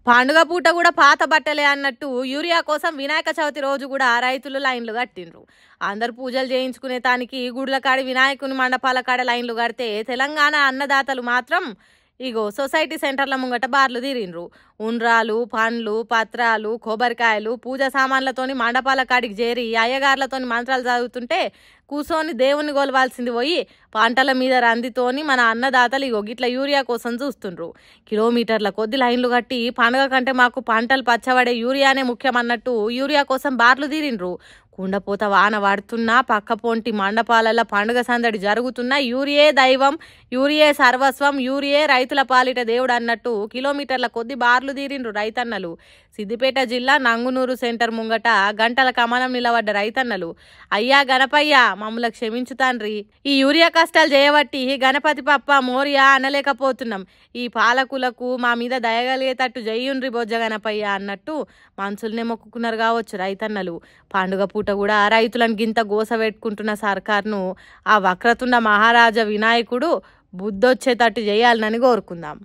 పండుగ పూట కూడా పాత బట్టలే అన్నట్టు యూరియా కోసం వినాయక చవితి రోజు కూడా రైతులు లైన్లు కట్టిండ్రు. అందరు పూజలు చేయించుకునే తానికి గుడ్ల కాడి వినాయకుని మండపాల కాడ లైన్లు కడితే తెలంగాణ అన్నదాతలు మాత్రం ఇగో సొసైటీ సెంటర్ల ముంగట బార్లు తీరిండ్రు. ఉండ్రాలు, పండ్లు, పత్రాలు, కొబ్బరికాయలు, పూజ సామాన్లతోని మండపాల కాడికి చేరి అయ్యగార్లతోని మంత్రాలు చదువుతుంటే కూసోని దేవుని గొలవాల్సింది పోయి పంటల మీద రందితోని మన అన్నదాతలు ఇగో గిట్ల యూరియా కోసం చూస్తుండ్రు. కిలోమీటర్ల కొద్ది లైన్లు కట్టి పండుగ కంటే మాకు పంటలు పచ్చబడే యూరియానే ముఖ్యమన్నట్టు యూరియా కోసం బార్లు తీరిండ్రు. కుండపోత వాన పడుతున్నా పక్క పొంటి మండపాలలో పండుగ సందడి జరుగుతున్నా యూరియే దైవం, యూరియే సర్వస్వం, యూరియే రైతుల పాలిట దేవుడు అన్నట్టు కిలోమీటర్ల కొద్ది బార్లు తీరిండ్రు రైతన్నలు. సిద్దిపేట జిల్లా నంగునూరు సెంటర్ ముంగట గంటల కమలం నిలబడ్డ రైతన్నలు, అయ్యా గణపయ్య మమ్మల్ని క్షమించుతాన్రి, ఈ యూరియా కష్టాలు చేయబట్టి గణపతి పప్ప మోరియా అనలేకపోతున్నాం, ఈ పాలకులకు మా మీద దయగలిగేటట్టు జయ్యుండ్రి బొజ్జ గణపయ్య అన్నట్టు మనుషుల్నే మొక్కుకున్నారు కావచ్చు రైతన్నలు. పండుగ పూట కూడా రైతులను గింత గోస పెట్టుకుంటున్న సర్కార్ను ఆ వక్రతుండ మహారాజా వినాయకుడు బుద్ధొచ్చేటట్టు చేయాలని కోరుకుందాం.